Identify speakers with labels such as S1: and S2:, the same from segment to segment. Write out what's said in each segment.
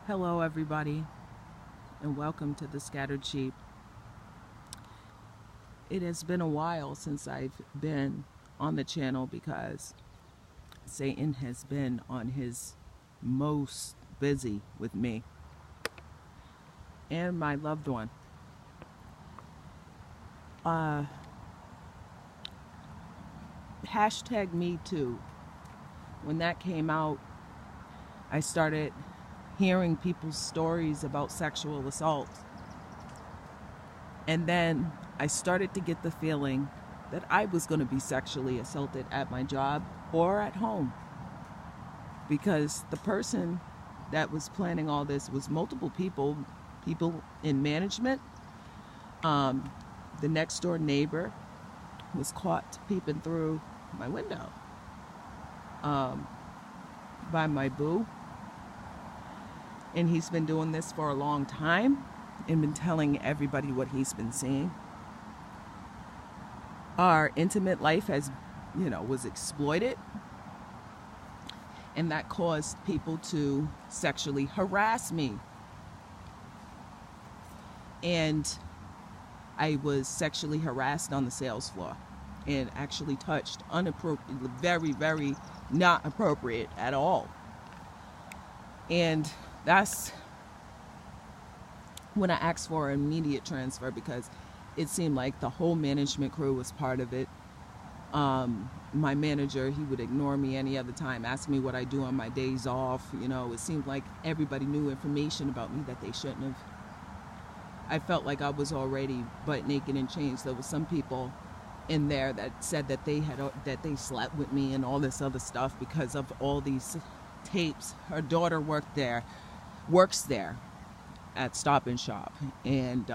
S1: Hello everybody, and welcome to the Scattered Sheep. It has been a while since I've been on the channel because Satan has been on his most busy with me and my loved one. Hashtag Me Too. When that came out, I started hearing people's stories about sexual assault. And then I started to get the feeling that I was going to be sexually assaulted at my job or at home. Because the person that was planning all this was multiple people in management. The next door neighbor was caught peeping through my window by my boo. And he's been doing this for a long time and been telling everybody what he's been seeing. Our intimate life was exploited. And that caused people to sexually harass me. And I was sexually harassed on the sales floor and actually touched inappropriately, very, very not appropriate at all. And that's when I asked for an immediate transfer because it seemed like the whole management crew was part of it. My manager, he would ignore me any other time, ask me what I do on my days off. It seemed like everybody knew information about me that they shouldn't have. I felt like I was already butt naked in chains. There was some people in there that said that they slept with me and all this other stuff because of all these tapes. Her daughter works there at Stop and Shop, and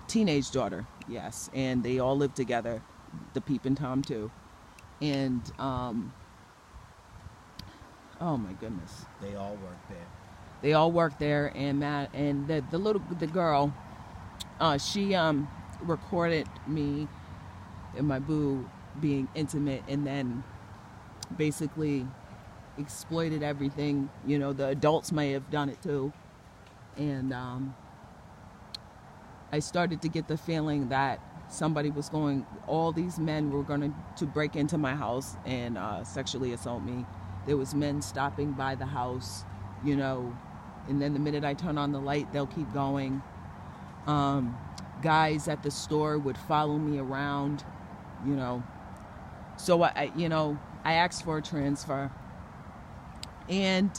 S1: teenage daughter, yes, and they all live together, the Peep and Tom too, and oh my goodness,
S2: they all work there.
S1: And the girl, she recorded me and my boo being intimate, and then basically exploited everything. The adults may have done it too. And I started to get the feeling that all these men were going to break into my house and sexually assault me. There was men stopping by the house, and then the minute I turn on the light, they'll keep going. Guys at the store would follow me around, So I asked for a transfer. And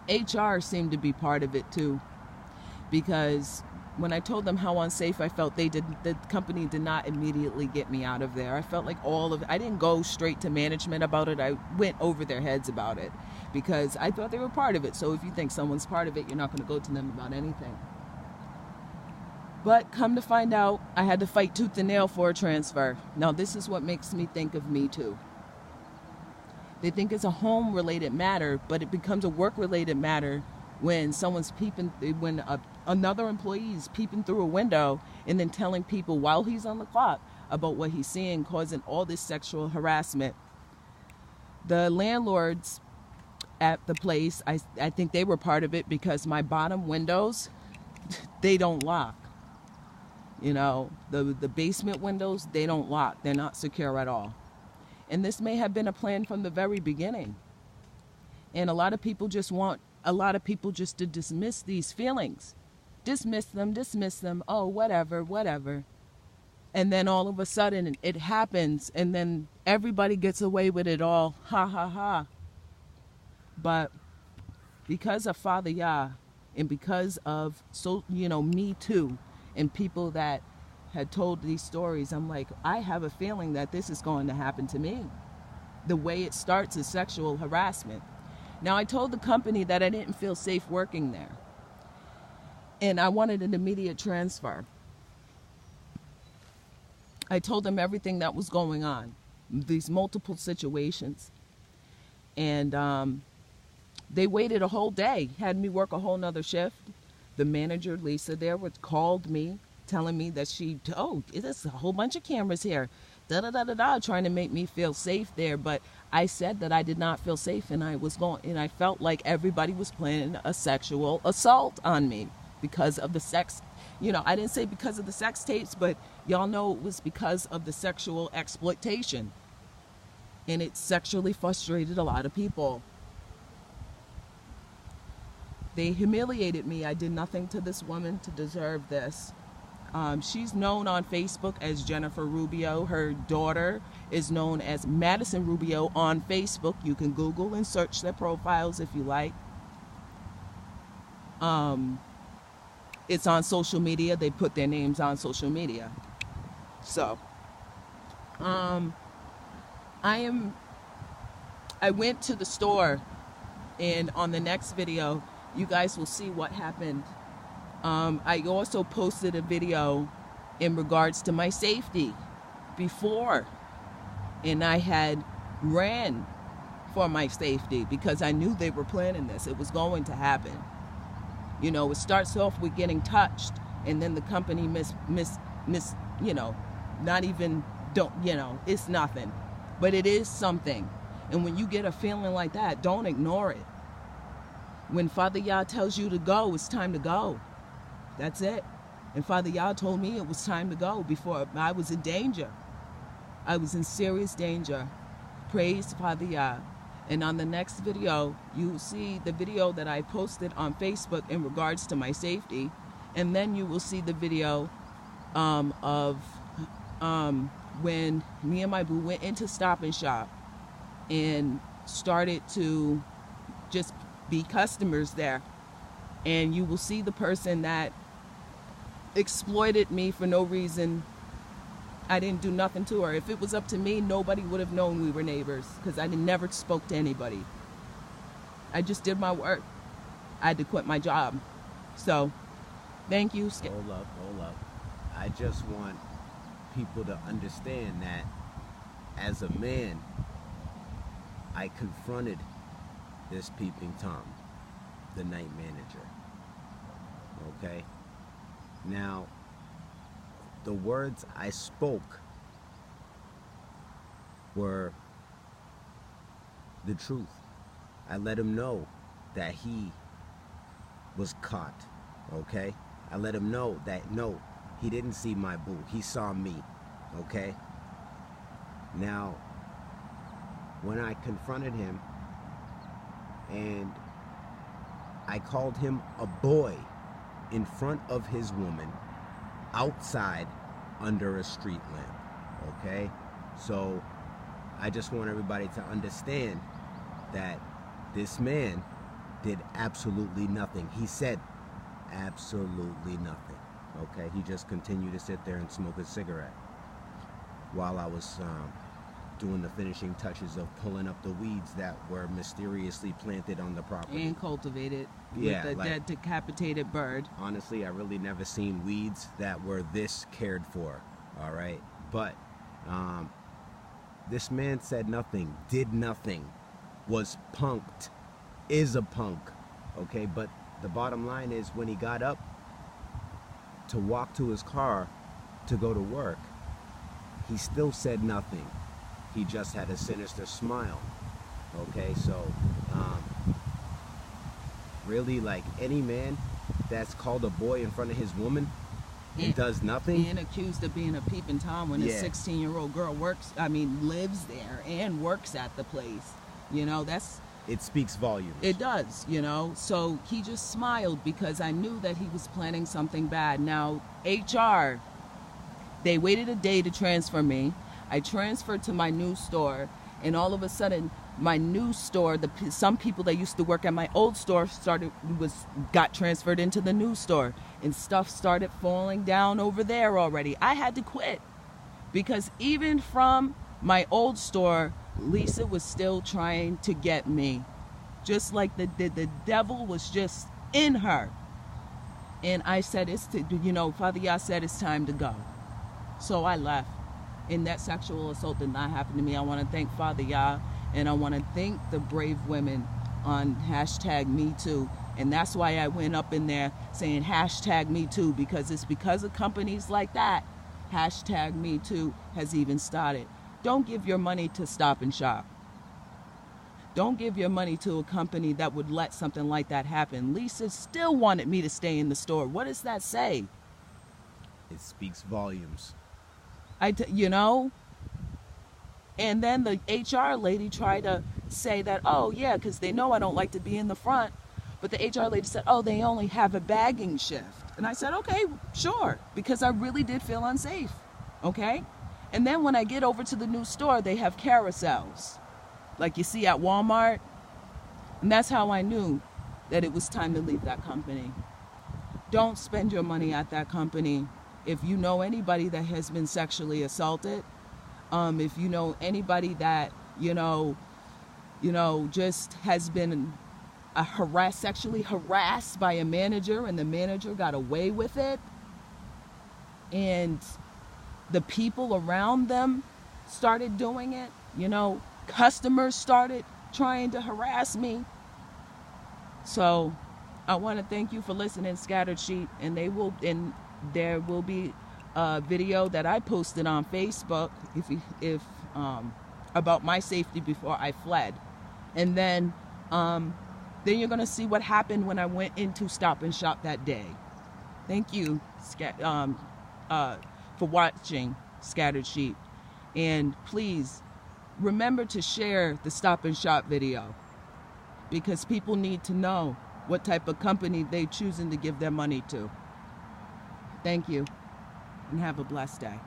S1: HR seemed to be part of it too, because when I told them how unsafe I felt, the company did not immediately get me out of there. I felt like I didn't go straight to management about it. I went over their heads about it because I thought they were part of it. So if you think someone's part of it, you're not going to go to them about anything. But come to find out, I had to fight tooth and nail for a transfer. Now this is what makes me think of Me Too. They think it's a home-related matter, but it becomes a work-related matter when another employee is peeping through a window and then telling people while he's on the clock about what he's seeing, causing all this sexual harassment. The landlords at the place, I think they were part of it because my bottom windows, they don't lock. The basement windows, they don't lock. They're not secure at all. And this may have been a plan from the very beginning. And a lot of people just to dismiss these feelings. Dismiss them. Oh, whatever. And then all of a sudden it happens, and then everybody gets away with it all. Ha, ha, ha. But because of Father Yah, and because of Me Too, and people that had told these stories, I'm like, I have a feeling that this is going to happen to me. The way it starts is sexual harassment. Now, I told the company that I didn't feel safe working there, and I wanted an immediate transfer. I told them everything that was going on, these multiple situations, and they waited a whole day, had me work a whole nother shift. The manager, Lisa, called me, telling me that there's a whole bunch of cameras here, trying to make me feel safe there. But I said that I did not feel safe, and I felt like everybody was planning a sexual assault on me because of the sex. I didn't say because of the sex tapes, but y'all know it was because of the sexual exploitation. And it sexually frustrated a lot of people. They humiliated me. I did nothing to this woman to deserve this. She's known on Facebook as Jennifer Rubio. Her daughter is known as Madison Rubio on Facebook. You can Google and search their profiles if you like. It's on social media. They put their names on social media. So, I went to the store, and on the next video, you guys will see what happened. I also posted a video in regards to my safety before, and I had ran for my safety because I knew they were planning this. It was going to happen. It starts off with getting touched, and then the company it's nothing. But it is something. And when you get a feeling like that, don't ignore it. When Father Yah tells you to go, it's time to go. That's it. And Father Yah told me it was time to go before I was in danger. I was in serious danger. Praise Father Yah. And on the next video, you will see the video that I posted on Facebook in regards to my safety. And then you will see the video of when me and my boo went into Stop and Shop and started to just be customers there. And you will see the person that exploited me for no reason. I didn't do nothing to her. If it was up to me, nobody would have known we were neighbors because I never spoke to anybody. I just did my work. I had to quit my job. So, thank you.
S2: Hold up. I just want people to understand that as a man, I confronted this peeping Tom, the night manager. Okay? Now, the words I spoke were the truth. I let him know that he was caught, okay? I let him know that, no, he didn't see my boo. He saw me, okay? Now, when I confronted him and I called him a boy in front of his woman, outside under a street lamp, okay? So I just want everybody to understand that this man did absolutely nothing. He said absolutely nothing, okay? He just continued to sit there and smoke a cigarette while I was doing the finishing touches of pulling up the weeds that were mysteriously planted on the property.
S1: And cultivated with a dead decapitated bird.
S2: Honestly, I really never seen weeds that were this cared for, all right? But this man said nothing, did nothing, was punked, is a punk, okay? But the bottom line is when he got up to walk to his car to go to work, he still said nothing. He just had a sinister smile, okay? So, really, like, any man that's called a boy in front of his woman and does nothing.
S1: And accused of being a peeping Tom when a 16-year-old girl lives there and works at the place.
S2: It speaks volumes.
S1: It does, So he just smiled because I knew that he was planning something bad. Now, HR, they waited a day to transfer me. I transferred to my new store, and all of a sudden, my new store, some people that used to work at my old store got transferred into the new store, and stuff started falling down over there already. I had to quit because even from my old store, Lisa was still trying to get me, just like the devil was just in her. And I said, Father Yah said it's time to go, so I left. And that sexual assault did not happen to me. I want to thank Father Yah, and I want to thank the brave women on #MeToo. And that's why I went up in there saying #MeToo, because it's because of companies like that. #MeToo has even started. Don't give your money to Stop and Shop. Don't give your money to a company that would let something like that happen. Lisa still wanted me to stay in the store. What does that say?
S2: It speaks volumes.
S1: You know? And then the HR lady tried to say that, oh, yeah, because they know I don't like to be in the front. But the HR lady said, oh, they only have a bagging shift. And I said, okay, sure, because I really did feel unsafe, okay? And then when I get over to the new store, they have carousels, like you see at Walmart. And that's how I knew that it was time to leave that company. Don't spend your money at that company. If you know anybody that has been sexually assaulted, if you know anybody that, just has been sexually harassed by a manager and the manager got away with it, and the people around them started doing it, customers started trying to harass me. So I want to thank you for listening, Scattered Sheep, and there will be a video that I posted on Facebook if about my safety before I fled. And then you're going to see what happened when I went into Stop and Shop that day. Thank you for watching, Scattered Sheep. And please remember to share the Stop and Shop video, because people need to know what type of company they're choosing to give their money to. Thank you, and have a blessed day.